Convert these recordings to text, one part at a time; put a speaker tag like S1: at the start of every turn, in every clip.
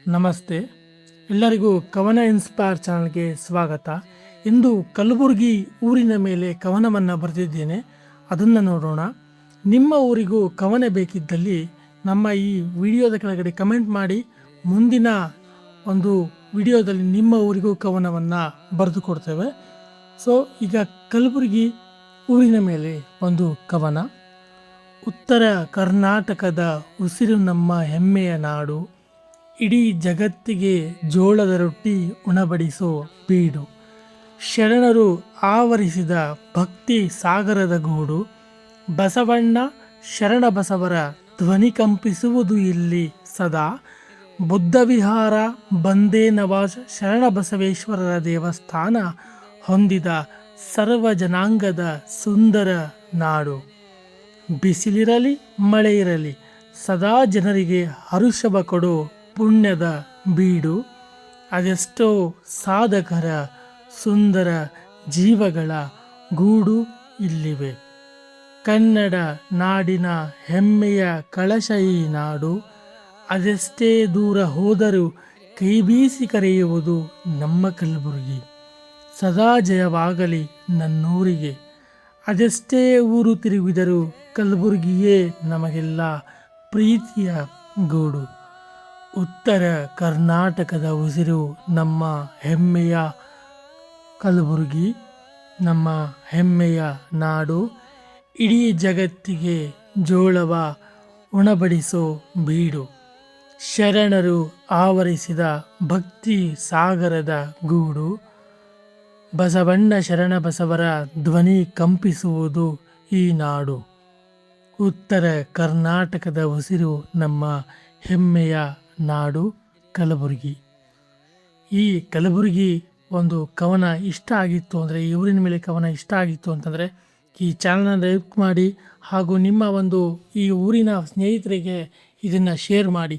S1: ನಮಸ್ತೆ, ಎಲ್ಲರಿಗೂ ಕವನ ಇನ್ಸ್ಪೈರ್ ಚಾನಲ್ಗೆ ಸ್ವಾಗತ. ಇಂದು ಕಲಬುರಗಿ ಊರಿನ ಮೇಲೆ ಕವನವನ್ನು ಬರೆದಿದ್ದೇನೆ, ಅದನ್ನು ನೋಡೋಣ. ನಿಮ್ಮ ಊರಿಗೂ ಕವನ ಬೇಕಿದ್ದಲ್ಲಿ ನಮ್ಮ ಈ ವಿಡಿಯೋದ ಕೆಳಗಡೆ ಕಮೆಂಟ್ ಮಾಡಿ. ಮುಂದಿನ ಒಂದು ವಿಡಿಯೋದಲ್ಲಿ ನಿಮ್ಮ ಊರಿಗೂ ಕವನವನ್ನು ಬರೆದು ಕೊಡ್ತೇವೆ. ಸೊ ಈಗ ಕಲಬುರಗಿ ಊರಿನ ಮೇಲೆ ಒಂದು ಕವನ. ಉತ್ತರ ಕರ್ನಾಟಕದ ಉಸಿರು ನಮ್ಮ ಹೆಮ್ಮೆಯ ನಾಡು, ಇಡೀ ಜಗತ್ತಿಗೆ ಜೋಳದ ರೊಟ್ಟಿ ಉಣಬಡಿಸೋ ಬೀಡು, ಶರಣರು ಆವರಿಸಿದ ಭಕ್ತಿ ಸಾಗರದ ಗೂಡು, ಬಸವಣ್ಣ ಶರಣ ಬಸವರ ಧ್ವನಿ ಕಂಪಿಸುವುದು ಇಲ್ಲಿ ಸದಾ, ಬುದ್ಧ ವಿಹಾರ ಬಂದೇ ನವಾಜ್ ಶರಣ ಬಸವೇಶ್ವರರ ದೇವಸ್ಥಾನ ಹೊಂದಿದ ಸರ್ವ ಜನಾಂಗದ ಸುಂದರ ನಾಡು. ಬಿಸಿಲಿರಲಿ ಮಳೆ ಇರಲಿ ಸದಾ ಜನರಿಗೆ ಹರುಷವ ಕೊಡೋ ಪುಣ್ಯದ ಬೀಡು, ಅದೆಷ್ಟೋ ಸಾಧಕರ ಸುಂದರ ಜೀವಗಳ ಗೂಡು ಇಲ್ಲಿವೆ. ಕನ್ನಡ ನಾಡಿನ ಹೆಮ್ಮೆಯ ಕಳಶ ಈ ನಾಡು, ಅದೆಷ್ಟೇ ದೂರ ಹೋದರೂ ಕೈ ಬೀಸಿ ಕರೆಯುವುದು ನಮ್ಮ ಕಲಬುರಗಿ. ಸದಾ ಜಯವಾಗಲಿ ನನ್ನೂರಿಗೆ, ಅದೆಷ್ಟೇ ಊರು ತಿರುಗಿದರೂ ಕಲಬುರಗಿಯೇ ನಮಗೆಲ್ಲ ಪ್ರೀತಿಯ ಗೂಡು. ಉತ್ತರ ಕರ್ನಾಟಕದ ಉಸಿರು ನಮ್ಮ ಹೆಮ್ಮೆಯ ಕಲಬುರಗಿ, ನಮ್ಮ ಹೆಮ್ಮೆಯ ನಾಡು, ಇಡೀ ಜಗತ್ತಿಗೆ ಜೋಳವ ಉಣಬಡಿಸೋ ಬೀಡು, ಶರಣರು ಆವರಿಸಿದ ಭಕ್ತಿ ಸಾಗರದ ಗೂಡು, ಬಸವಣ್ಣ ಶರಣ ಬಸವರ ಧ್ವನಿ ಕಂಪಿಸುವುದು ಈ ನಾಡು. ಉತ್ತರ ಕರ್ನಾಟಕದ ಉಸಿರು ನಮ್ಮ ಹೆಮ್ಮೆಯ ನಾಡು ಕಲಬುರಗಿ. ಈ ಕಲಬುರಗಿ ಒಂದು ಕವನ ಇಷ್ಟ ಆಗಿತ್ತು ಅಂದರೆ, ಈ ಊರಿನ ಮೇಲೆ ಕವನ ಇಷ್ಟ ಆಗಿತ್ತು ಅಂತಂದರೆ ಈ ಚಾನಲ್ನ ಲೈಕ್ ಮಾಡಿ, ಹಾಗೂ ನಿಮ್ಮ ಒಂದು ಈ ಊರಿನ ಸ್ನೇಹಿತರಿಗೆ ಇದನ್ನು ಶೇರ್ ಮಾಡಿ.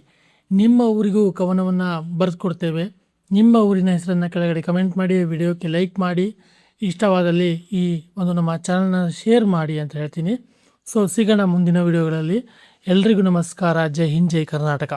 S1: ನಿಮ್ಮ ಊರಿಗೂ ಕವನವನ್ನು ಬರೆದು ಕೊಡ್ತೇವೆ. ನಿಮ್ಮ ಊರಿನ ಹೆಸರನ್ನು ಕೆಳಗಡೆ ಕಮೆಂಟ್ ಮಾಡಿ, ವಿಡಿಯೋಕ್ಕೆ ಲೈಕ್ ಮಾಡಿ, ಇಷ್ಟವಾದಲ್ಲಿ ಈ ಒಂದು ನಮ್ಮ ಚಾನಲ್ನ ಶೇರ್ ಮಾಡಿ ಅಂತ ಹೇಳ್ತೀನಿ. ಸೊ ಸಿಗೋಣ ಮುಂದಿನ ವಿಡಿಯೋಗಳಲ್ಲಿ. ಎಲ್ರಿಗೂ ನಮಸ್ಕಾರ. ಜೈ ಹಿಂದ್, ಜೈ ಕರ್ನಾಟಕ.